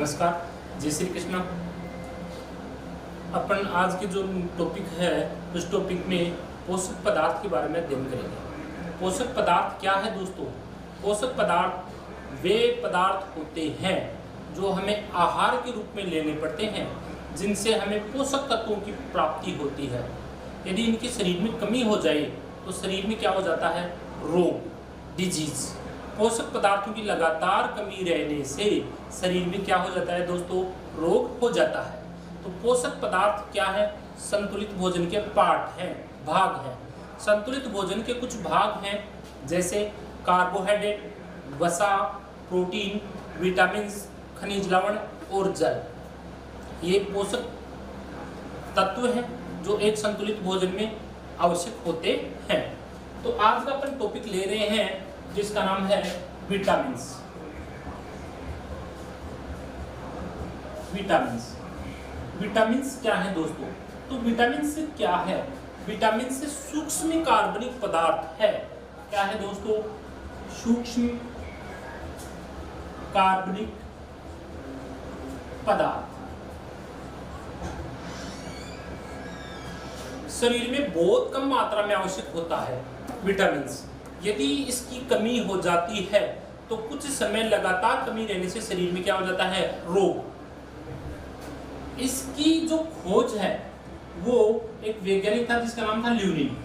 नमस्कार, जय श्री कृष्ण। अपन आज की जो टॉपिक है उस टॉपिक में पोषक पदार्थ के बारे में अध्ययन करेंगे। पोषक पदार्थ क्या है दोस्तों? पोषक पदार्थ वे पदार्थ होते हैं जो हमें आहार के रूप में लेने पड़ते हैं, जिनसे हमें पोषक तत्वों की प्राप्ति होती है। यदि इनकी शरीर में कमी हो जाए तो शरीर में क्या हो जाता है? रोग, डिजीज। पोषक पदार्थों की लगातार कमी रहने से शरीर में क्या हो जाता है दोस्तों? रोग हो जाता है। तो पोषक पदार्थ क्या है? संतुलित भोजन के पार्ट हैं, भाग हैं। संतुलित भोजन के कुछ भाग हैं, जैसे कार्बोहाइड्रेट, वसा, प्रोटीन, विटामिन, खनिज लवण और जल। ये पोषक तत्व हैं जो एक संतुलित भोजन में आवश्यक होते हैं। तो आज का अपन टॉपिक ले रहे हैं जिसका नाम है विटामिन्स। विटामिन्स क्या है दोस्तों? तो विटामिन्स क्या है? विटामिन से सूक्ष्म कार्बनिक पदार्थ है। क्या है दोस्तों? सूक्ष्म कार्बनिक पदार्थ। शरीर में बहुत कम मात्रा में आवश्यक होता है विटामिन्स। यदि इसकी कमी हो जाती है तो कुछ समय लगातार कमी रहने से शरीर में क्या हो जाता है? रोग। इसकी जो खोज है वो एक वैज्ञानिक था जिसका नाम था ल्यूनिन।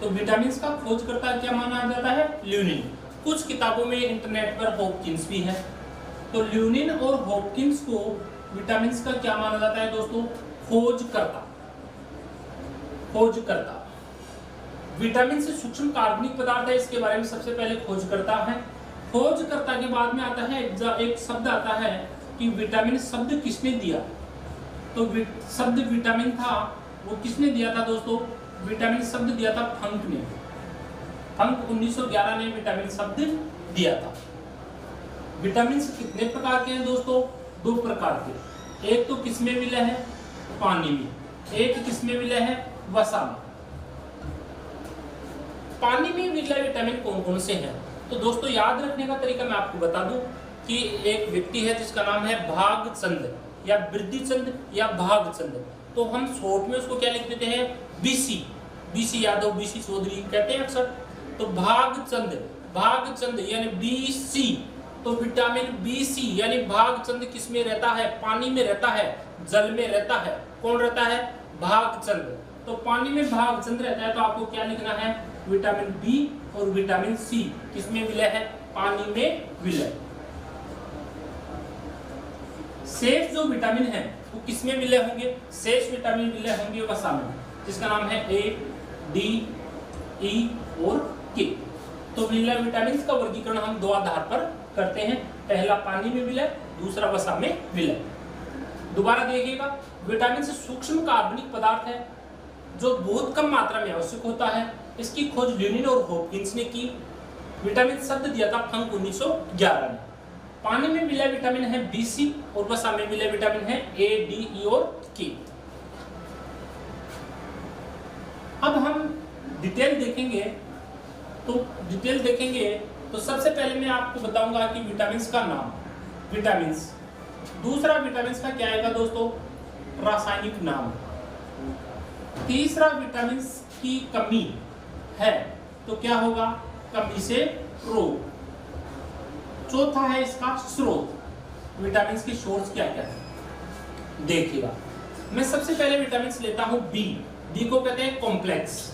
तो विटामिन्स का खोजकर्ता क्या माना जाता है? ल्यूनिन। कुछ किताबों में इंटरनेट पर हॉपकिंस भी है। तो ल्यूनिन और हॉपकिंस को विटामिन्स का क्या माना जाता है दोस्तों? खोजकर्ता। विटामिन से सूक्ष्म कार्बनिक पदार्थ है, इसके बारे में सबसे पहले खोजकर्ता है। खोजकर्ता के बाद में आता है एक शब्द आता है कि विटामिन शब्द किसने दिया? तो शब्द विटामिन था वो किसने दिया था दोस्तों? विटामिन शब्द दिया था फंक ने। फंक 1911 ने विटामिन शब्द दिया था। विटामिन कितने प्रकार के हैं दोस्तों? दो प्रकार के। एक तो किसमें मिले हैं? पानी में। एक किसमें मिले हैं? वसा में। पानी में मिले विटामिन कौन कौन से हैं? तो दोस्तों याद रखने का तरीका मैं आपको बता दूं कि एक व्यक्ति है जिसका नाम है भागचंद या वृद्धिचंद या भागचंद। तो हम शॉर्ट में उसको क्या लिख देते हैं? बीसी यादव, बीसी चौधरी कहते हैं अक्सर। तो भागचंद यानी बीसी। तो विटामिन बीसी यानी भागचंद किस में रहता है? पानी में रहता है, जल में रहता है। कौन रहता है? भागचंद। तो पानी में भागचंद रहता है तो आपको क्या लिखना है? विटामिन बी और विटामिन सी किसमें विलय है? पानी में विलय। शेष जो विटामिन है वो किसमें विलय होंगे? शेष विटामिन विलय होंगे वसा में, जिसका नाम है ए, डी, ई और के। तो विलय विटामिन का वर्गीकरण हम दो आधार पर करते हैं। पहला पानी में विलय, दूसरा वसा में विलय। दोबारा देखिएगा, विटामिन से सूक्ष्म कार्बनिक पदार्थ है जो बहुत कम मात्रा में आवश्यक होता है। इसकी खोज ल्यूनिन और हॉपकिंस ने की। विटामिन शब्द दिया था फंक 1911 ने। पानी में मिला विटामिन है बीसी और वसा में मिला विटामिन है ए, डी, ई और के। अब हम डिटेल देखेंगे तो सबसे पहले मैं आपको बताऊंगा कि विटामिन्स का नाम, विटामिन्स। दूसरा विटामिन्स का क्या आएगा दोस्तों? रासायनिक नाम। तीसरा विटामिन्स की कमी है तो क्या होगा? कमी से रोग। चौथा है इसका स्रोत। विटामिन्स के सोर्स क्या क्या है देखिएगा। मैं सबसे पहले विटामिन्स लेता हूं बी को कहते हैं कॉम्प्लेक्स।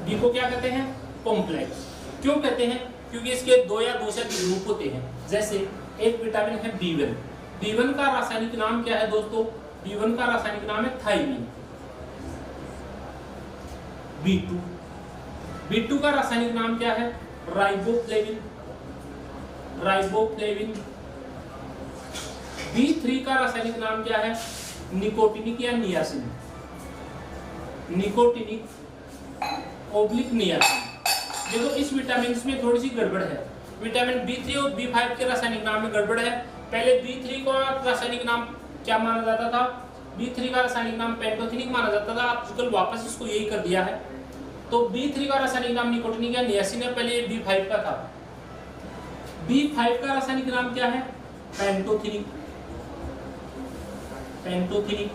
बी को क्या कहते हैं? कॉम्प्लेक्स। क्यों कहते हैं? क्योंकि इसके दो या दो से अधिक ग्रुप होते हैं। जैसे एक विटामिन है B1। B1 का रासायनिक नाम क्या है दोस्तों? B1 का रासायनिक नाम है थायमिन। B2 का रासायनिक नाम क्या है? राइबोफ्लेविन। B3 का रासायनिक नाम क्या है? निकोटिनिक या नियासिन। नियासिन। देखो इस विटामिन में थोड़ी सी गड़बड़ है। विटामिन B3 और B5 के रासायनिक नाम में गड़बड़ है। पहले B3 का रासायनिक नाम क्या माना जाता था? B3 का रासायनिक नाम पेंटोथेनिक माना जाता था। आजकल वापस इसको यही कर दिया है। तो B3 का रासायनिक नाम निकोटिनिक या नियासिन है, पहले B5 का था। B5 का रासायनिक नाम क्या है? पेंटोथेनिक। पेंटोथेनिक।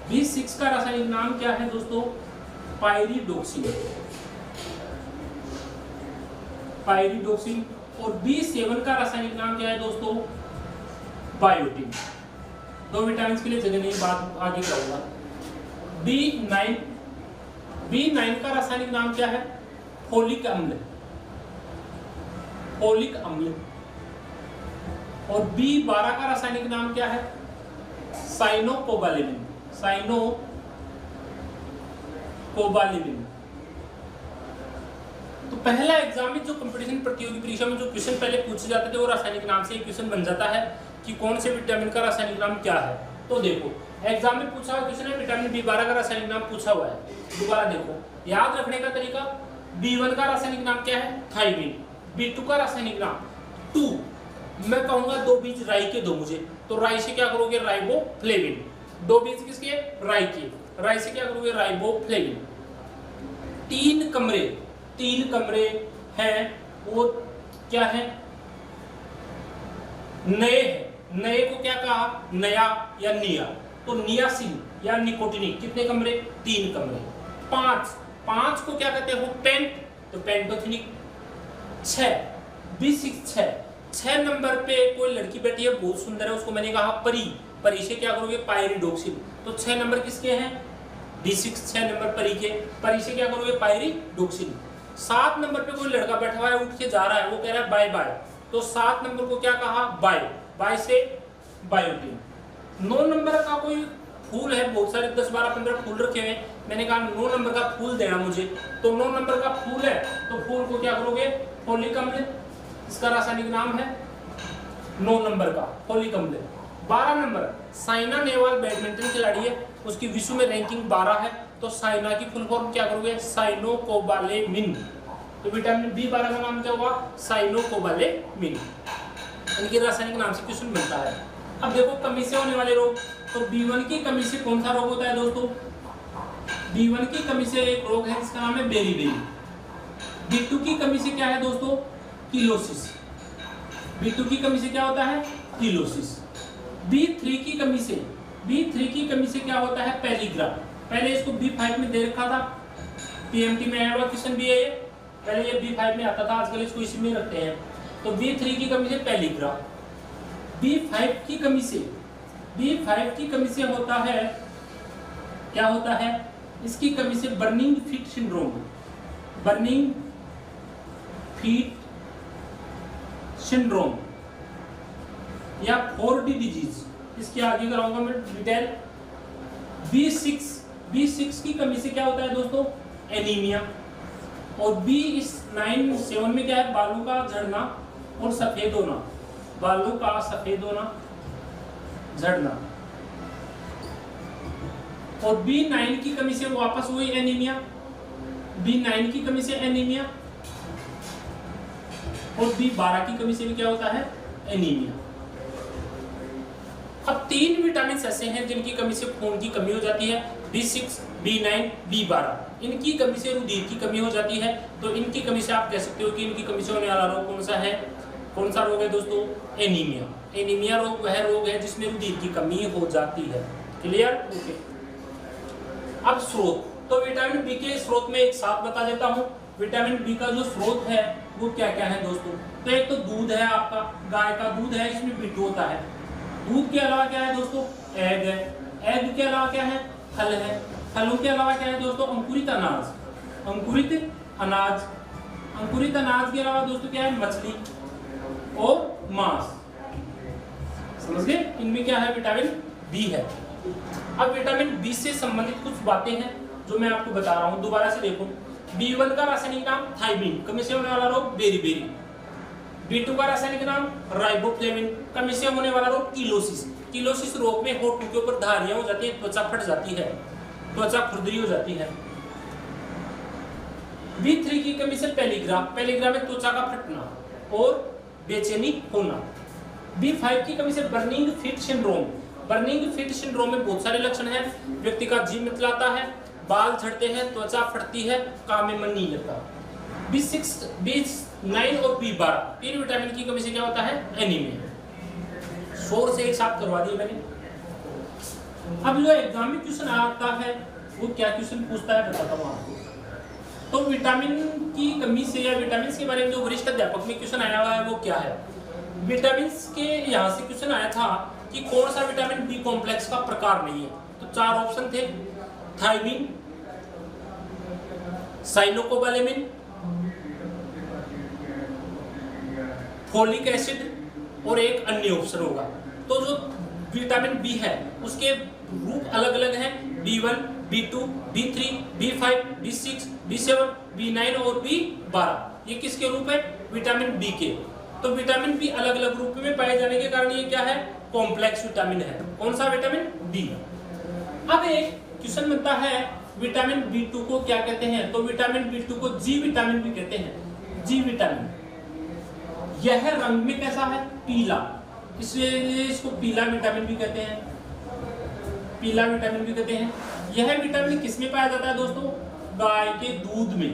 B6 का रासायनिक नाम क्या है दोस्तों? पायरिडोक्सिन। पायरिडोक्सिन। और B7 का रासायनिक नाम क्या है दोस्तों? बायोटिन। 2 विटामिन के लिए जगह नहीं, बात आगे करूंगा। B9 का रासायनिक नाम क्या है? फोलिक अम्ल। फोलिक अम्ल। और B12 का रासायनिक नाम क्या है? साइनोकोबालेमिन। साइनोकोबालेमिन। तो पहला एग्जाम में जो कंपटीशन प्रतियोगी परीक्षा में जो क्वेश्चन पहले पूछे जाते थे वो रासायनिक नाम से एक क्वेश्चन बन जाता है कि कौन से विटामिन का रासायनिक नाम क्या है। तो देखो एग्जाम में पूछा हुआ क्वेश्चन है, विटामिन B12 का रासायनिक नाम पूछा हुआ है। दोबारा देखो, याद रखने का तरीका, B1 का रासायनिक नाम क्या है? थायमिन। B2 का रासायनिक नाम 2, मैं कहूंगा 2 बीज राई के दो मुझे, तो राई से क्या करोगे? राइबोफ्लेविन। 2 बीज किसके? राई के। राई से क्या करोगे? राइबोफ्लेविन। 3 कमरे हैं, वो क्या है? नए। नए को क्या कहा? नया या निया। तो नियासिन या निकोटिनिक। कितने कमरे? 3 कमरे। 5 को क्या कहते हो? पेंट, तो पेंटोथेनिक। 6 B6 6 नंबर पे कोई लड़की बैठी है, बहुत सुंदर है, उसको मैंने कहा परी। परी से क्या करोगे? पायरिडोक्सिन। तो 6 नंबर किसके हैं? B6 6 नंबर परी के। परी से क्या करोगे? पायरिडोक्सिन। 7 नंबर पे कोई लड़का बैठा हुआ है, उठ के जा रहा है, वो कह रहा है बाय बाय, तो 7 नंबर को क्या कहा? बाय। बाय से बायोटिन। 9 नंबर का कोई फूल है, बहुत सारे 10 12 15 फूल रखे हुए, मैंने कहा 9 नंबर का फूल देना मुझे, तो 9 नंबर का फूल है, तो फूल को क्या करोगे? फोलिक अम्ल। इसका रासायनिक नाम है 9 नंबर का फोलिक अम्ल। 12 नंबर साइना नेहवाल बैडमिंटन खिलाड़ी है, उसकी विश्व में रैंकिंग 12 है, तो साइना की फुल फॉर्म क्या करोगे? साइनोकोबालेमिन। तो विटामिन B12 का नाम क्या हुआ? साइनोकोबालेमिन। इनके रासायनिक नाम से क्वेश्चन बनता है। अब देखो कमी से होने वाले रोग, तो B1 की कमी से कौन सा रोग होता है दोस्तों? B1 की कमी से एक रोग है जिसका नाम है बेरीबेरी। B2 की कमी से क्या है दोस्तों? किलोसिस। B2 की कमी से क्या होता है? किलोसिस। B3 की कमी से क्या होता है? पेलिग्रा। पहले इसको B5 में दे रखा था, PMT में आया हुआ क्वेश्चन भी है ये, पहले ये B5 में आता था, आजकल इसको इसी में रखते हैं। तो B3 की कमी से पेलिग्रा। B5 की कमी से होता है, क्या होता है? इसकी कमी से burning feet syndrome. Burning feet syndrome या 4D डिजीज, इसके आगे कराऊंगा मैं डिटेल। B6 की कमी से क्या होता है दोस्तों? एनीमिया। और B9 7 में क्या है? बालों का झड़ना और सफेद होना। बालों का सफेद होना, झड़ना। और B9 की कमी से वापस वही एनीमिया। B9 की कमी से एनीमिया और B12 की कमी से भी क्या होता है? एनीमिया। अब 3 विटामिन ऐसे हैं जिनकी कमी से खून की कमी हो जाती है, B6, B9, B12। इनकी कमी से रुधिर की कमी हो जाती है, तो इनकी कमी से आप कह सकते हो कि इनकी कमी से होने वाला रोग कौन सा है? कौन सा रोग है दोस्तों? एनीमिया। एनीमिया रोग वह रोग है जिसमें रुधिर की कमी हो जाती है। क्लियर? ओके। अब स्रोत, तो विटामिन बी के स्रोत में एक साथ बता देता हूँ। विटामिन बी का जो स्रोत है वो क्या क्या है दोस्तों? तो एक तो दूध है, आपका गाय का दूध है, इसमें B2 होता है। दूध के अलावा क्या है दोस्तों? एग है। एग के अलावा क्या है? फल है। फलों के अलावा क्या है दोस्तों? अंकुरित अनाज। अंकुरित अनाज। अंकुरित अनाज के अलावा दोस्तों क्या है? मछली और मांस। समझ गए? इनमें क्या है? विटामिन बी है। अब विटामिन बी से संबंधित कुछ बातें हैं जो मैं आपको बता रहा हूं, दोबारा से देखो। B1 का रासायनिक नाम थायमिन, कमी से होने वाला रोग बेरीबेरी। B2 का रासायनिक नाम राइबोफ्लेविन, कमी से होने वाला रोग किलोसिस। किलोसिस रोग में होठों के ऊपर धारियां हो जाती है, त्वचा फट जाती है, त्वचा खुरदरी हो जाती है। B3 की कमी से पेलिग्रा, पेलिग्रा में त्वचा का फटना और बेचैनी होना। B5 की कमी से burning feet syndrome, burning feet syndrome में बहुत सारे लक्षण हैं। व्यक्ति का जी मितलाता है, बाल झड़ते हैं, त्वचा फटती है, काम में मन नहीं लगता। B6, B9 और B12 तीन विटामिन की कमी से क्या होता है? एनीमिया। शोर से एक साथ करवा दिए मैंने। अब जो एग्जाम में क्वेश्चन आता है वो क्या क्वेश्चन पूछता है बताता हूँ आपको। तो विटामिन की कमी से या विटामिन के बारे में जो वरिष्ठ अध्यापक में क्वेश्चन आया हुआ है वो क्या है। विटामिन के यहाँ से क्वेश्चन आया था कि कौन सा विटामिन बी कॉम्प्लेक्स का प्रकार नहीं है। तो 4 ऑप्शन थे, थायमिन, साइनोकोबालेमिन, फोलिक एसिड और एक अन्य ऑप्शन होगा। तो जो विटामिन बी है उसके रूप अलग अलग हैं, B1, B2, B3, B5, B6, B7, B9 और B12। ये किसके रूप है? विटामिन बी के। तो विटामिन बी अलग अलग रूप में पाए जाने के कारण ये क्या है? कॉम्प्लेक्स विटामिन है। कौन सा विटामिन? बी। अब एक क्वेश्चन बनता है विटामिन B2 को क्या कहते हैं। तो विटामिन B2 को जी विटामिन भी कहते हैं। जी विटामिन यह रंग में कैसा है? पीला, इसलिए इसको पीला विटामिन भी कहते हैं। पीला विटामिन भी कहते हैं। यह विटामिन किस में पाया जाता है दोस्तों? गाय के दूध में।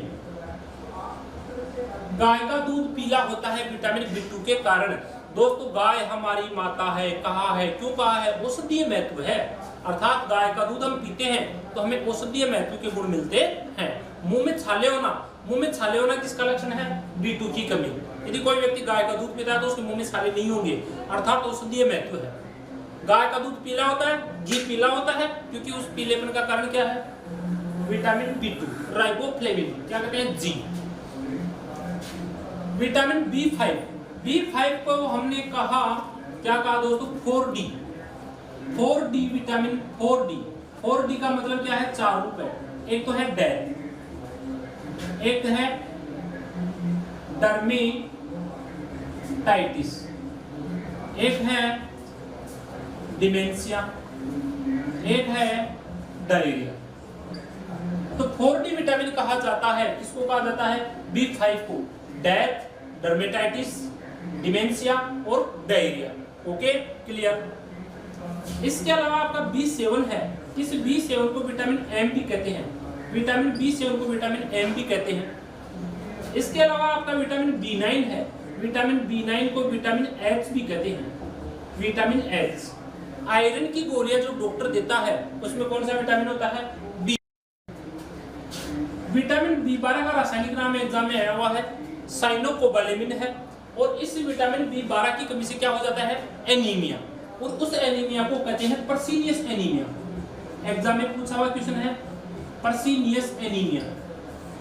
गाय का दूध पीला होता है विटामिन B2 के कारण। दोस्तों गाय हमारी माता है। कहा है, क्यों कहा है? औषधीय महत्व है, अर्थात गाय का दूध हम पीते हैं तो हमें औषधीय महत्व के गुण मिलते हैं। मुंह में छाले होना, मुंह में छाले होना किसका लक्षण है? B2 की कमी। यदि कोई व्यक्ति गाय का दूध पीता है तो उसके मुंह में छाले नहीं होंगे, अर्थात औषधीय महत्व है। गाय का दूध पीला होता है, घी पीला होता है, क्योंकि उस पीलेपन का कारण क्या है? विटामिन B2, राइबोफ्लेविन, क्या कहते हैं? जी। विटामिन B5, B5 को हमने कहा, क्या कहा दोस्तों? 4D, 4D vitamin, 4D, 4D का मतलब क्या है? 4 रूप है। एक तो है डेथ, एक है डर्मेटाइटिस, एक है डिमेंशिया, एक है डायरिया। तो 4D विटामिन कहा जाता है, किसको कहा जाता है? B5 को। डेथ, डर्मेटाइटिस, डिमेंशिया और डायरिया। Okay, clear. इसके अलावा आपका B7 है, इस B7 को विटामिन M भी कहते हैं। विटामिन B7 को विटामिन M भी कहते हैं। इसके अलावा आपका विटामिन B9 है, विटामिन B9 को विटामिन H भी कहते हैं। विटामिन H आयरन की गोलियां जो डॉक्टर देता है उसमें कौन सा विटामिन होता है? बी। विटामिन B12 का रासायनिक नाम एग्जाम में आया हुआ है, साइनोकोबालेमिन है। और इस विटामिन B12 की कमी से क्या हो जाता है? एनीमिया। और उस एनीमिया को कहते हैं पर्सीनियस एनीमिया। एग्जाम में पूछा हुआ क्वेश्चन है पर्सीनियस एनीमिया।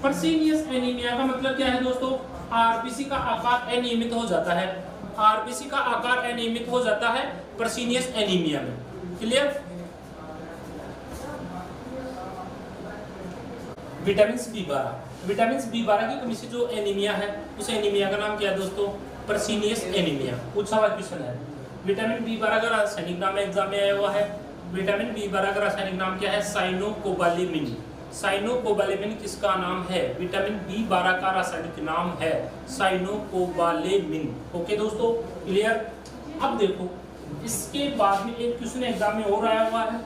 पर्सीनियस एनीमिया का मतलब क्या है दोस्तों? आरबीसी का आकार अनियमित हो जाता है। आरबीसी का आकार अनियमित हो जाता है पर्सीनियस एनीमिया में। Clear. Vitamin B12, vitamin B12 की कमी से जो एनीमिया है उस एनीमिया का नाम क्या है दोस्तों? पर्सीनियस एनीमिया। पूछा हुआ क्वेश्चन है। विटामिन B12 का रासायनिक नाम एग्जाम में आया हुआ है। विटामिन B12 का रासायनिक नाम क्या है? साइनोकोबालेमिन। साइनोकोबालेमिन किसका नाम है? विटामिन B12 का रासायनिक नाम है साइनोकोबालेमिन। ओके दोस्तों, क्लियर। अब देखो इसके बाद में एक क्वेश्चन एग्जाम में और आया हुआ है,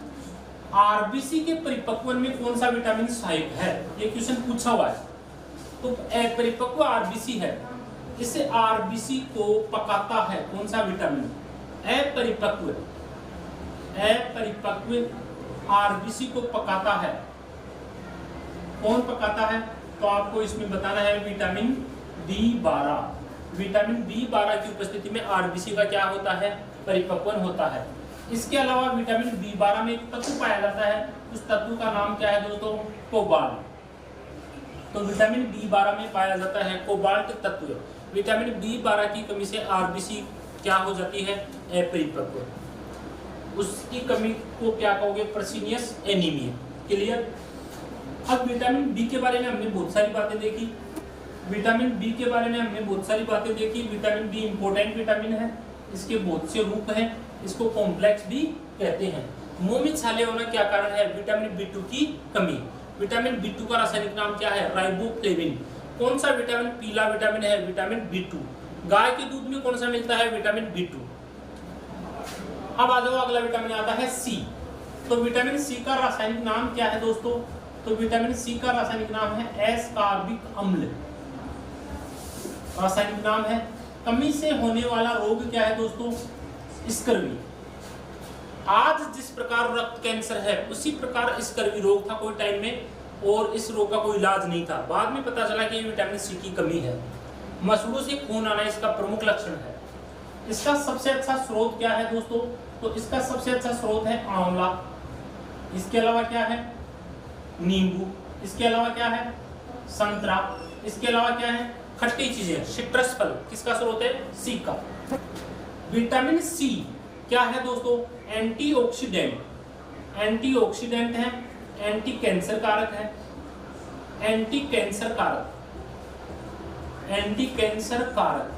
आरबीसी के परिपक्वन में कौन सा विटामिन सहायक है? ये क्वेश्चन पूछा हुआ है। तो परिपक्व आरबीसी है, इससे आरबीसी को पकाता है कौन सा विटामिन? अपरिपक्व, अपरिपक्व आरबीसी को पकाता है। कौन पकाता है? तो आपको इसमें बताना है विटामिन B12। विटामिन B12 की उपस्थिति में आरबीसी का क्या होता है? परिपक्वन होता है। इसके अलावा विटामिन B12 में एक तत्व पाया जाता है, उस तत्व का नाम क्या है दोस्तों? कोबाल्ट। तो विटामिन B12 में पाया जाता है कोबाल्ट तत्व। विटामिन B12 की कमी से आरबीसी क्या हो जाती है? अपरिपक्व। उसकी कमी को क्या कहोगे? पर्सीनियस एनीमिया। क्लियर। अब विटामिन बी के बारे में हमने बहुत सारी बातें देखी। विटामिन बी के बारे में हमने बहुत सारी बातें देखी। विटामिन बी इंपॉर्टेंट विटामिन है, इसके बहुत से रूप हैं, इसको कॉम्प्लेक्स भी कहते हैं। मुंह में छाले होना क्या कारण है? विटामिन B2 की कमी। विटामिन B2 का रासायनिक नाम क्या है? राइबोफ्लेविन। कौन सा विटामिन पीला विटामिन है? Vitamin B2। गाय के दूध में कौन सा मिलता है? Vitamin B2। अब आ जाओ, अगला विटामिन आता है C। तो विटामिन C का रासायनिक नाम क्या है दोस्तों? तो विटामिन C का रासायनिक नाम है एस्कॉर्बिक अम्ल। रासायनिक नाम है। कमी से होने वाला रोग क्या है दोस्तों? स्कर्वी। आज जिस प्रकार रक्त कैंसर है उसी प्रकार इस स्कर्वी रोग था कोई टाइम में, और इस रोग का कोई इलाज नहीं था। बाद में पता चला कि विटामिन सी की कमी है। मसूड़ों से खून आना इसका प्रमुख लक्षण है। इसका सबसे अच्छा स्रोत क्या है दोस्तों? तो इसका सबसे अच्छा स्रोत है आंवला। इसके अलावा क्या है? नींबू। इसके अलावा क्या है? संतरा। इसके अलावा क्या है? खट्टी चीजें, सिट्रस फल। किसका स्रोत है? सी का। विटामिन सी क्या है दोस्तों? एंटीऑक्सीडेंट। एंटीऑक्सीडेंट है, एंटी कैंसर कारक है, एंटी कैंसर कारक, एंटी कैंसर कारक।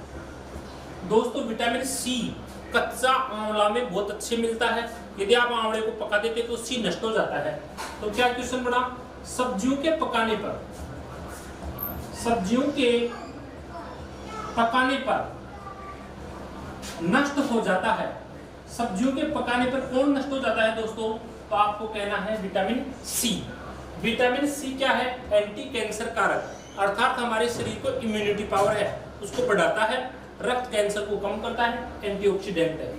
दोस्तों विटामिन सी कच्चा आंवला में बहुत अच्छे मिलता है। यदि आप आंवले को पका देते तो सी नष्ट हो जाता है। तो क्या क्वेश्चन बना? सब्जियों के पकाने पर, सब्जियों के पकाने पर नष्ट हो जाता है। सब्जियों के पकाने पर कौन नष्ट हो जाता है दोस्तों? तो आपको कहना है विटामिन सी। विटामिन सी क्या है? एंटी कैंसर कारक, अर्थात हमारे शरीर को इम्यूनिटी पावर है उसको बढ़ाता है, रक्त कैंसर को कम करता है, एंटीऑक्सीडेंट है।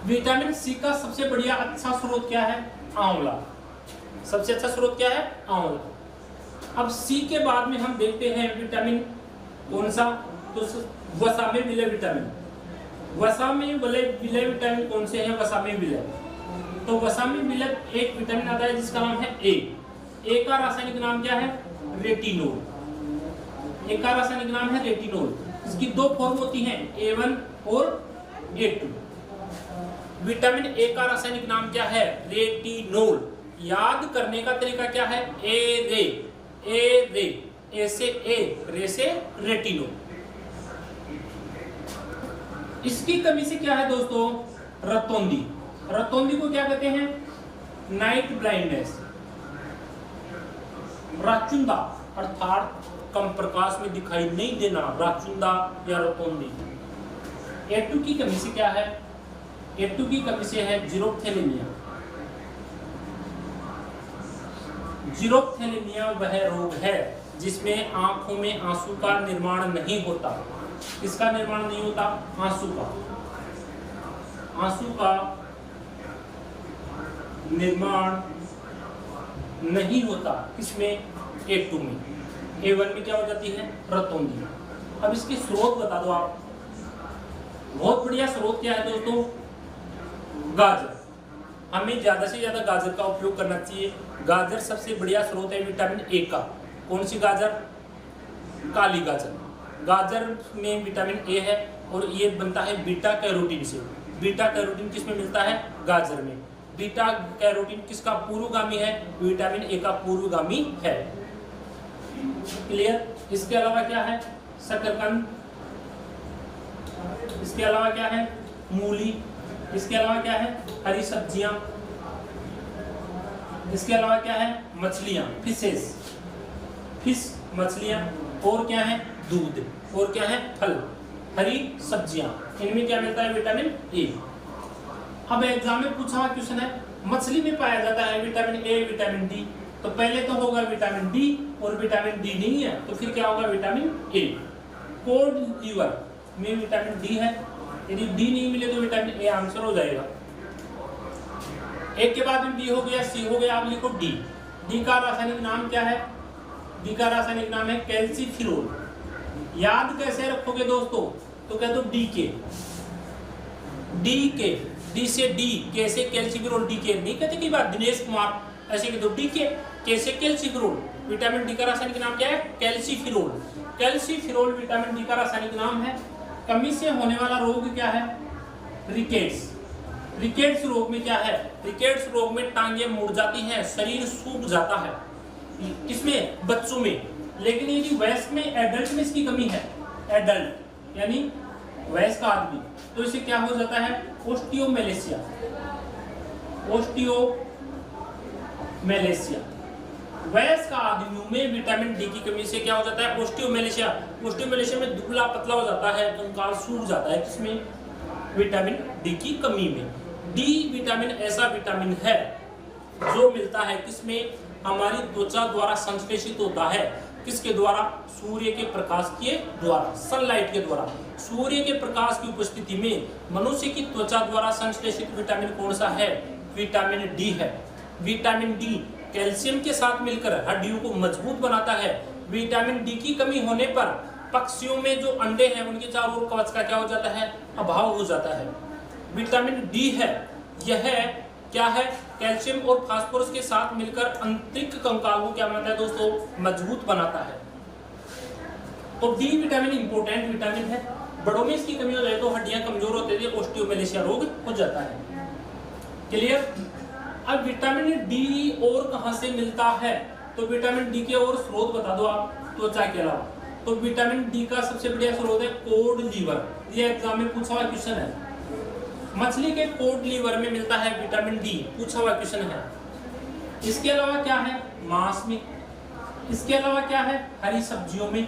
विटामिन सी का सबसे बढ़िया अच्छा स्रोत क्या है? आंवला। सबसे अच्छा स्रोत क्या है? आंवला। अब सी के बाद में हम देखते हैं विटामिन कौन सा? तो वसा में विलय विटामिन। वसा में विलय विटामिन कौन से हैं? वसा में विलय। तो वसा में विलय एक विटामिन आता है जिसका नाम है ए का रासायनिक नाम क्या है? रेटिनोल। ए का रासायनिक नाम है रेटिनोल। इसकी दो फॉर्म होती हैं, A1 और A2। विटामिन ए का रासायनिक नाम क्या है? रेटिनोल। याद करने का तरीका क्या है? ए से ए, रे से रेटिनोल। इसकी कमी से क्या है दोस्तों? रतौंधी। रतौंधी को क्या कहते हैं? Night blindness. राचुंदा अर्थात कम प्रकाश में दिखाई नहीं देना, राचुंदा या रतौंधी। A2 की कमी से क्या है? A2 की कमी से है जीरोप्थेलिमिया। जीरोप्थेलिमिया वह रोग है जिसमें आंखों में आंसू का निर्माण नहीं होता। किसका निर्माण नहीं होता? आंसू का। आंसू का निर्माण नहीं होता। किसमें? A2 में। A1 में क्या हो जाती है? रतौंधी। अब इसके स्रोत बता दो आप। बहुत बढ़िया स्रोत क्या है दोस्तों? गाजर। हमें ज्यादा से ज्यादा गाजर का उपयोग करना चाहिए। गाजर सबसे बढ़िया स्रोत है विटामिन ए का। कौन सी गाजर? काली गाजर। गाजर में विटामिन ए है और ये बनता है बीटा कैरोटीन से। बीटा कैरोटीन किसमें मिलता है? गाजर में। बीटा कैरोटीन किसका पूर्वगामी है? विटामिन ए का पूर्वगामी है। क्लियर? इसके अलावा क्या है? शकरकंद। इसके अलावा क्या है? मूली। इसके अलावा क्या है? हरी सब्जियां। इसके अलावा क्या है? मछलियां, फिशेस, फिश मछलियां। और क्या है? दूध। और क्या है? फल, हरी सब्जियां। इनमें क्या मिलता है? Vitamin A. अब एग्जाम में पूछा हुआ क्वेश्चन है, मछली में पाया जाता है विटामिन ए, विटामिन डी। तो पहले तो होगा विटामिन डी और विटामिन डी नहीं है तो फिर क्या होगा? Vitamin A. कोड लीवर में विटामिन डी है। यदि डी नहीं मिले तो विटामिन ए आंसर हो जाएगा। एक के बाद में बी हो गया, सी हो गया, आप लिखो डी। डी का रासायनिक नाम क्या है? डी का रासायनिक नाम है कैल्सीफिरोल। याद कैसे रखोगे दोस्तों? तो कह दो डी के। डी के, डी से डी, के से कैल्सीफिरोल, डी के नहीं कहते। कई बार दिनेश कुमार ऐसे कह दो डी के से कैल्सीफिरोल। विटामिन डी का रासायनिक नाम क्या है? कैल्सीफिरोल। कैल्सीफिरोल विटामिन डी का रासायनिक नाम है। कमी से होने वाला रोग क्या है? रिकेट्स। रिकेट्स रोग में क्या है? रिकेट्स रोग में टांगे मुड़ जाती हैं, शरीर सूख जाता है। किसमें? बच्चों में। लेकिन यदि वयस्क में, एडल्ट में इसकी कमी है, एडल्ट यानी वयस्क आदमी, तो इसे क्या हो जाता है? ओस्टियोमेलेशिया। ओस्टियोमेलेशिया। वयस्क आदमियों में विटामिन डी की कमी से क्या हो जाता है? ओस्टियोमेलेशिया। ओस्टियोमेलेशिया में दुबला पतला हो जाता है, कंकाल सूख जाता है। किसमें? विटामिन डी की कमी में। डी विटामिन ऐसा विटामिन है जो मिलता है किसमें? हमारी त्वचा द्वारा संश्लेषित होता है। किसके द्वारा? सूर्य के प्रकाश के द्वारा, सनलाइट के द्वारा। सूर्य के प्रकाश की उपस्थिति में मनुष्य की त्वचा द्वारा संश्लेषित विटामिन कौन सा है? विटामिन डी है। विटामिन डी कैल्शियम के साथ मिलकर हड्डियों को मजबूत बनाता है। विटामिन डी की कमी होने पर पक्षियों में जो अंडे हैं उनके चारों ओर कवच का क्या हो जाता है? अभाव हो जाता है। विटामिन डी है, यह क्या है? कैल्शियम और फास्फोरस के साथ मिलकर आंतरिक कंकाल को क्या बनाता है दोस्तों? मजबूत बनाता है। तो डी विटामिन इंपॉर्टेंट विटामिन है। बड़ों में इसकी कमी हो जाए तो हड्डियां कमजोर होती है, ऑस्टियोमेलेशिया रोग हो जाता है। क्लियर? अब विटामिन डी और कहां से मिलता है? तो विटामिन डी के और स्रोत बता दो आप त्वचा के अलावा। तो विटामिन डी का सबसे बढ़िया स्रोत है कोड लीवर। ये एग्जाम में पूछा हुआ क्वेश्चन है। मछली के कोड लीवर में मिलता है विटामिन डी, पूछा हुआ क्वेश्चन है। इसके अलावा क्या है? मांस में। इसके अलावा क्या है? हरी सब्जियों में,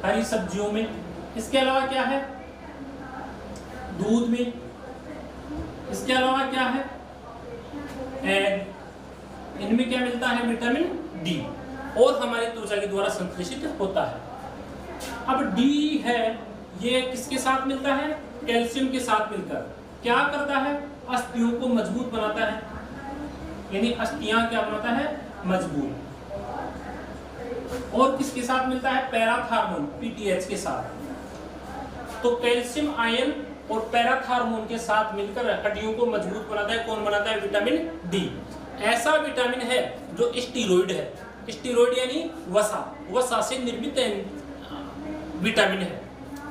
हरी सब्जियों में। इसके अलावा क्या है? दूध में। इसके अलावा क्या है? एग। इनमें क्या मिलता है? विटामिन डी, और हमारी त्वचा के द्वारा संश्लेषित होता है। अब डी है, ये किसके साथ मिलता है? कैल्शियम के साथ मिलकर क्या करता है? अस्थियों को मजबूत बनाता है, यानी अस्थियां क्या बनाता है? मजबूत। और किसके साथ मिलता है? पैराथार्मोन, पीटीएच के साथ। तो कैल्शियम आयन और पैराथार्मोन के साथ मिलकर हड्डियों को मजबूत बनाता है। कौन बनाता है? Vitamin D. ऐसा विटामिन है जो स्टीरॉइड है। स्टीरॉइड यानी वसा, वसा से निर्मित विटामिन है।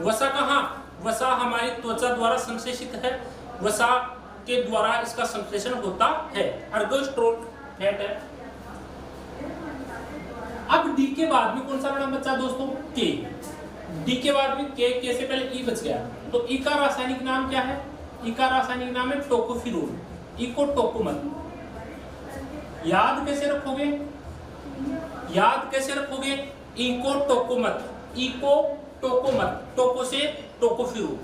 वसा कहाँ? वसा हमारी त्वचा द्वारा संश्लेषित है। वसा के द्वारा इसका संश्लेषण होता है। एर्गोस्ट्रोल फैट है। अब डी के बाद में कौन सा नाम बचा दोस्तों? के। डी के बाद में के से पहले ई बच गया। तो ई का रासायनिक नाम क्या है? ई का रासायनिक नाम है टोकोफिरोल, इकोटोकोमल। याद कैसे रखोगे? याद कैसे रखोगे? इकोटोकोमल, इकोटोकोमल, टोको से टोकोफिरोल।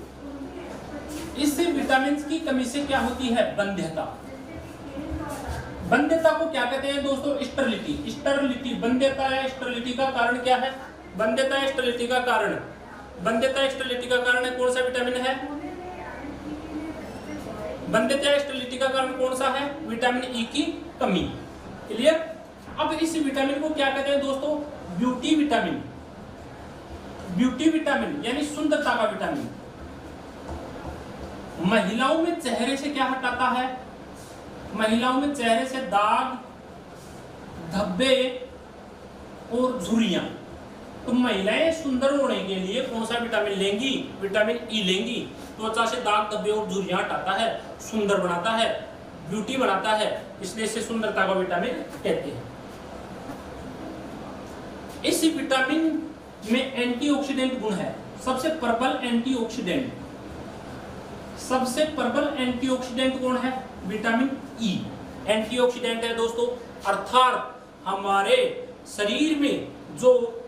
इससे विटामिन की कमी से क्या होती है? बंध्यता। बंध्यता को क्या कहते हैं दोस्तों? स्टरिलिटी। स्टरिलिटी, बंध्यता या स्टरिलिटी का कारण क्या है? बंध्यता स्टरिलिटी का कारण, बंध्यता स्टरिलिटी का कारण कौन सा विटामिन है? बंध्यता स्टरिलिटी का कारण कौन सा है? विटामिन ई की कमी। क्लियर? अब इस विटामिन को क्या कहते हैं दोस्तों? Beauty vitamin. ब्यूटी विटामिन यानी सुंदरता का विटामिन। महिलाओं में चेहरे से क्या हटाता है? महिलाओं में चेहरे से दाग, धब्बे और झुर्रियां। तो महिलाएं सुंदर होने के लिए कौन सा विटामिन लेंगी? विटामिन ई लेंगी। त्वचा से दाग, धब्बे और झुर्रियां हटाता है, सुंदर बनाता है, ब्यूटी बनाता है, इसलिए इसे सुंदरता का विटामिन कहते हैं। इस विटामिन में एंटीऑक्सीडेंट गुण है। सबसे प्रबल एंटीऑक्सीडेंट, सबसे प्रबल एंटीऑक्सीडेंट कौन है? विटामिन ई एंटीऑक्सीडेंट है दोस्तों। अर्थात हमारे शरीर में जो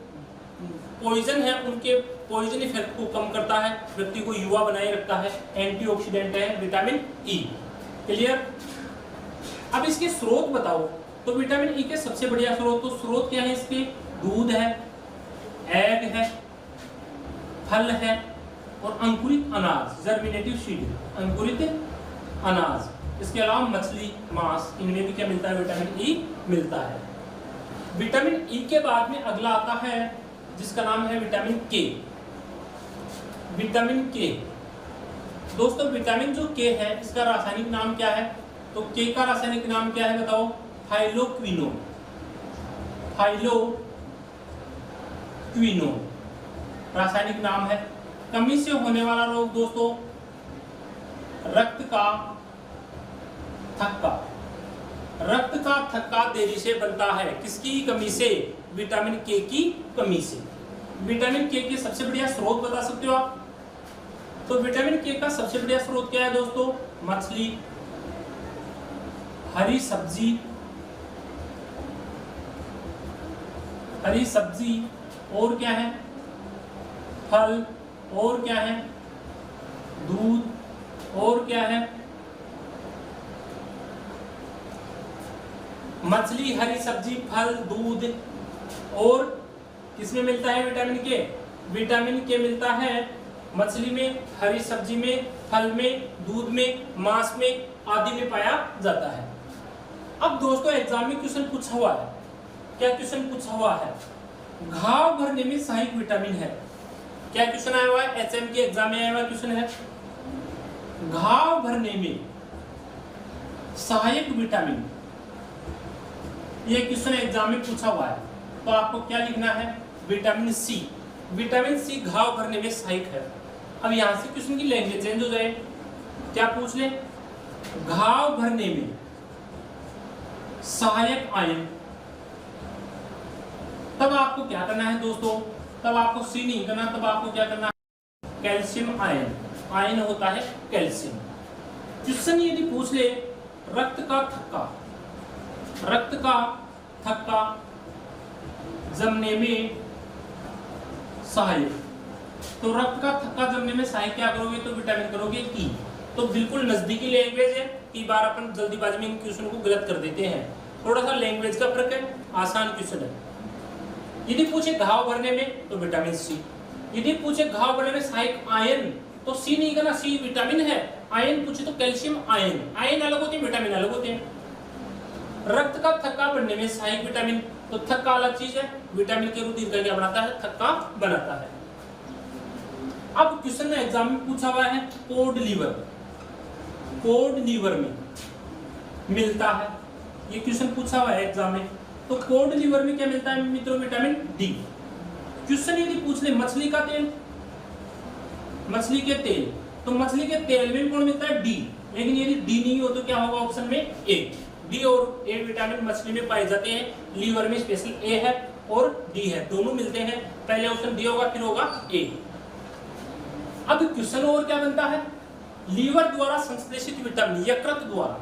पॉइजन है उनके पॉइजन इफेक्ट को कम करता है, व्यक्ति को युवा बनाए रखता है। एंटीऑक्सीडेंट है विटामिन ई। क्लियर? अब इसके स्रोत बताओ। तो विटामिन ई के सबसे बढ़िया स्रोत, तो स्रोत क्या है इसके? दूध है, एग है, फल है और अंकुरित अनाज, जर्मिनेटिव सीड, अंकुरित अनाज। इसके अलावा मछली, मांस, इनमें भी क्या मिलता है? विटामिन ई मिलता है। विटामिन ई के बाद में अगला आता है जिसका नाम है विटामिन के। विटामिन के दोस्तों, विटामिन जो के है इसका रासायनिक नाम क्या है? तो के का रासायनिक नाम क्या है बताओ? थाइलोक्विनोन। थाइलोक्विनोन रासायनिक नाम है। कमी से होने वाला रोग दोस्तों, रक्त का थक्का। रक्त का थक्का देरी से बनता है, किसकी कमी से? विटामिन के की कमी से। विटामिन के के सबसे बढ़िया स्रोत बता सकते हो आप? तो विटामिन के का सबसे बढ़िया स्रोत क्या है दोस्तों? मछली, हरी सब्जी, हरी सब्जी, और क्या है? फल, और क्या है? दूध, और क्या है? मछली, हरी सब्जी, फल, दूध, और किसमें मिलता है विटामिन के? विटामिन के मिलता है मछली में, हरी सब्जी में, फल में, दूध में, मांस में आदि में पाया जाता है। अब दोस्तों एग्जाम में क्वेश्चन पूछा हुआ है, क्या क्वेश्चन पूछा हुआ है? घाव भरने में सहायक विटामिन है। क्या क्वेश्चन आया हुआ है? एचएम के एग्जाम में आया हुआ क्वेश्चन है, घाव भरने में सहायक विटामिन। ये क्वेश्चन एग्जाम में पूछा हुआ है, तो आपको क्या लिखना है? विटामिन सी। विटामिन सी घाव भरने में सहायक है। अब यहां से क्वेश्चन की लैंग्वेज चेंज हो जाए, क्या पूछ ले? घाव भरने में सहायक आयन। तब आपको क्या करना है दोस्तों? तब आपको सी नहीं करना, तब आपको क्या करना है? Calcium ion. आयन होता है कैल्शियम। क्वेश्चन यदि पूछ ले रक्त का थक्का, रक्त का थक्का जमने में सहायक, तो रक्त का थक्का जमने में सहायक क्या करोगे? तो विटामिन करोगे ई। तो बिल्कुल नजदीकी लैंग्वेज है, कई बार अपन जल्दीबाजी में इन क्वेश्चन को गलत कर देते हैं, थोड़ा सा लैंग्वेज का फर्क है, आसान क्वेश्चन है। यदि पूछे घाव भरने में तो विटामिन सी, यदि पूछे घाव भरने में सहायक आयन तो सी नहीं करना, सी विटामिन है। आयन पूछे तो कैल्शियम आयन, आयन अलग होते हैं, विटामिन अलग होते हैं। रक्त का थक्का बनने में सहायक विटामिन, तो थक्का अलग चीज है, विटामिन के रुधिर का क्या बनाता है? थक्का बनाता है। अब क्वेश्चन में एग्जाम में पूछा हुआ है कोड लीवर, कोड लीवर में मिलता है, ये क्वेश्चन पूछा हुआ है एग्जाम में। तो कोड लीवर में क्या मिलता है मित्रों? Vitamin D. क्वेश्चन यदि पूछ ले मछली का तेल, मछली के तेल, तो मछली के तेल में कौन मिलता है? डी। लेकिन यदि डी नहीं हो तो क्या होगा ऑप्शन में? ए। डी और ए विटामिन मछली में पाए जाते हैं, लीवर में स्पेशल ए है और डी है, दोनों मिलते हैं। पहले ऑप्शन डी होगा, फिर होगा ए। अब क्वेश्चन और क्या बनता है? लीवर द्वारा संश्लेषित विटामिन, यकृत द्वारा,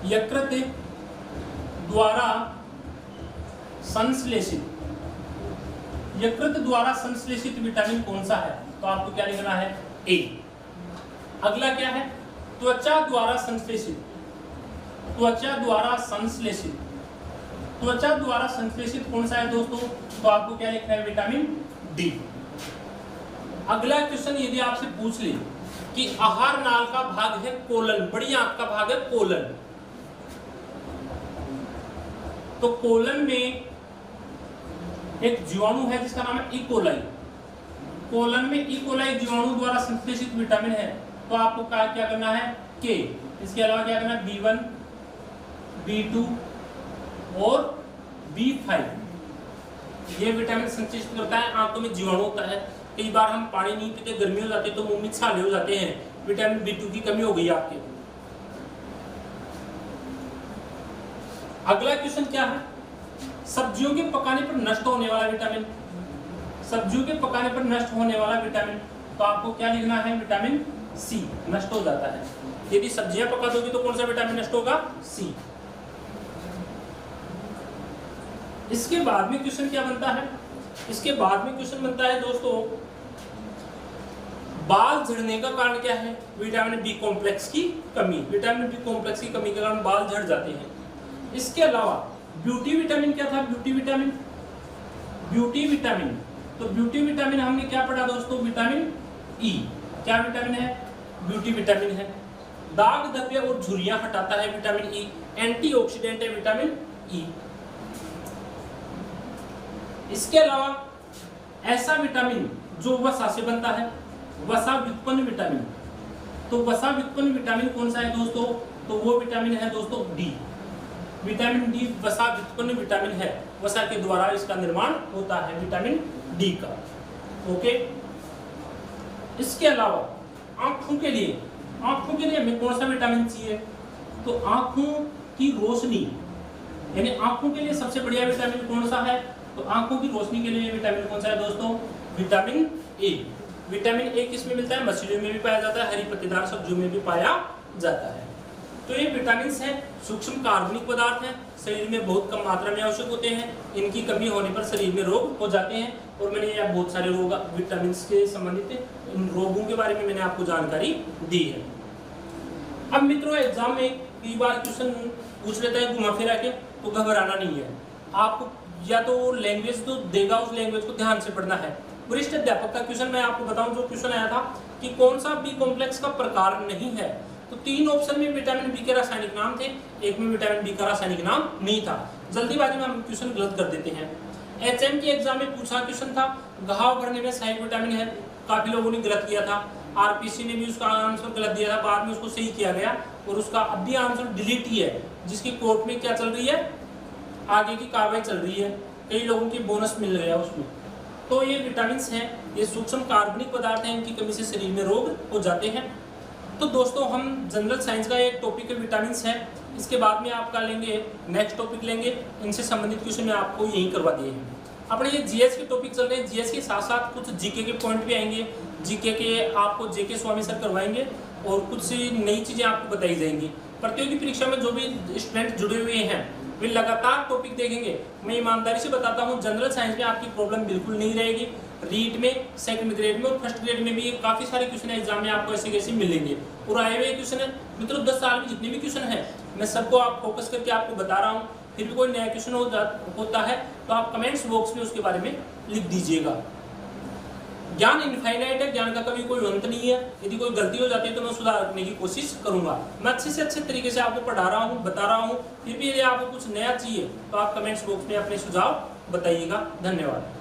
यकृत द्वारा संश्लेषित, यकृत द्वारा संश्लेषित विटामिन कौन सा है? तो आपको क्या लिखना है? ए। अगला क्या है? त्वचा द्वारा संश्लेषित, त्वचा द्वारा संश्लेषित, त्वचा द्वारा संश्लेषित कौन सा है दोस्तों? तो आपको क्या लिखना है? Vitamin D. अगला क्वेश्चन यदि आपसे पूछ ले कि आहार नाल का भाग है कोलन, बड़ी आंत का भाग है कोलन, तो कोलन में एक जीवाणु है जिसका नाम है इकोलाई। कोलन में इकोलाई जीवाणु द्वारा संश्लेषित विटामिन है, तो आपको क्या करना है? के। इसके अलावा क्या करना है? B1, B2 और B5 ये विटामिन संश्लेषित करता है। आंतों में जीवाणु होता है, कई बार हम पानी नहीं पीते, गर्मी हो जाती है तो मुंह में छाले हो जाते हैं, विटामिन B2 की कमी हो गई आपके। अगला क्वेश्चन क्या है? सब्जियों के पकाने पर नष्ट होने वाला विटामिन, सब्जियों के पकाने पर नष्ट होने वाला विटामिन, तो आपको क्या लिखना है? Vitamin C. नष्ट हो जाता है, यदि सब्जियां पका दोगी तो कौन सा विटामिन नष्ट होगा? सी। इसके बाद में क्वेश्चन क्या बनता है? इसके बाद में क्वेश्चन बनता है दोस्तों, बाल झड़ने का कारण क्या है? विटामिन बी कॉम्प्लेक्स की कमी। विटामिन बी कॉम्प्लेक्स की कमी के कारण बाल झड़ जाते हैं। इसके अलावा ब्यूटी विटामिन क्या था? ब्यूटी विटामिन, ब्यूटी विटामिन, तो ब्यूटी विटामिन हमने क्या पढ़ा दोस्तों? Vitamin E. क्या विटामिन है? ब्यूटी विटामिन है। दाग धब्बे और झुर्रियां हटाता है विटामिन ई, एंटीऑक्सीडेंट है विटामिन ई। इसके अलावा ऐसा विटामिन जो वसा से बनता है, वसा व्युत्पन्न विटामिन, तो वसा व्युत्पन्न विटामिन कौन सा है दोस्तों? तो वो विटामिन है दोस्तों डी। विटामिन डी वसा व्युत्पन्न विटामिन है, वसा के द्वारा इसका निर्माण होता है विटामिन डी का। ओके। इसके अलावा आंखों के लिए, आंखों के लिए हमें कौन सा विटामिन चाहिए? तो आंखों की रोशनी, यानी आंखों के लिए सबसे बढ़िया विटामिन कौन सा है? तो आंखों की रोशनी के लिए विटामिन कौन सा है दोस्तों? Vitamin A. विटामिन ए किस में मिलता है? मछलियों में भी पाया जाता है, हरी पत्तेदार सब्जियों में भी पाया जाता है। तो ये विटामिन्स हैं, सूक्ष्म कार्बनिक पदार्थ हैं, शरीर में बहुत कम मात्रा में आवश्यक होते हैं, इनकी कमी होने पर शरीर में रोग हो जाते हैं। और मैंने यहाँ बहुत सारे रोग विटामिन से संबंधित इन रोगों के बारे में मैंने आपको जानकारी दी है। अब मित्रों एग्जाम में कई बार क्वेश्चन पूछ लेता है घुमा फिरा के, तो घबराना नहीं है। आपको या तो लैंग्वेज तो देगा, उस लैंग्वेज को ध्यान से पढ़ना है। वरिष्ठ अध्यापक का क्वेश्चन मैं आपको बताऊं, जो क्वेश्चन आया था कि कौन सा बी कॉम्प्लेक्स का प्रकार नहीं है, तो 3 ऑप्शन में विटामिन बी के रासायनिक नाम थे, एक में विटामिन बी का रासायनिक नाम नहीं था। जल्दीबाजी में हम क्वेश्चन गलत कर देते हैं। एचएम के एग्जाम में पूछा क्वेश्चन था घाव भरने में सहायक विटामिन है, काफी लोगों ने गलत किया था। आरपीसी ने भी उसका आंसर गलत दिया था, बाद में उसको सही किया गया और उसका अब भी आंसर डिलीट ही है, जिसकी कोर्ट में क्या चल रही है, आगे की कार्रवाई चल रही है। कई लोगों की बोनस मिल गया उसमें। तो ये विटामिन हैं, ये सूक्ष्म कार्बनिक पदार्थ हैं, इनकी कमी से शरीर में रोग हो जाते हैं। तो दोस्तों हम जनरल साइंस का एक टॉपिक विटामिन है, इसके बाद में आपका लेंगे नेक्स्ट टॉपिक लेंगे, इनसे संबंधित क्वेश्चन मैं आपको यही करवा दिए हैं। अपने ये जीएस के टॉपिक चल रहे हैं, जीएस के साथ साथ कुछ जीके के पॉइंट भी आएंगे। जीके के आपको जेके स्वामी सर करवाएंगे और कुछ नई चीज़ें आपको बताई जाएंगी। प्रतियोगी परीक्षा में जो भी स्टूडेंट जुड़े हुए हैं वे लगातार टॉपिक देखेंगे। मैं ईमानदारी से बताता हूँ, जनरल साइंस में आपकी प्रॉब्लम बिल्कुल नहीं रहेगी। रीट में, सेकंड ग्रेड में और फर्स्ट ग्रेड में भी काफ़ी सारे क्वेश्चन एग्जाम में आपको ऐसे कैसे मिलेंगे और आए हुए क्वेश्चन है मित्रों। 10 साल में जितने भी क्वेश्चन है मैं सबको आप फोकस करके आपको बता रहा हूँ। फिर भी कोई नया क्वेश्चन होता है तो आप कमेंट्स बॉक्स में उसके बारे में लिख दीजिएगा। ज्ञान इनफाइनाइट है, ज्ञान का कभी कोई अंत नहीं है। यदि कोई गलती हो जाती है तो मैं सुधार करने की कोशिश करूंगा। मैं अच्छे से अच्छे तरीके से आपको पढ़ा रहा हूँ, बता रहा हूँ। फिर भी यदि आपको कुछ नया चाहिए तो आप कमेंट्स बॉक्स में अपने सुझाव बताइएगा। धन्यवाद।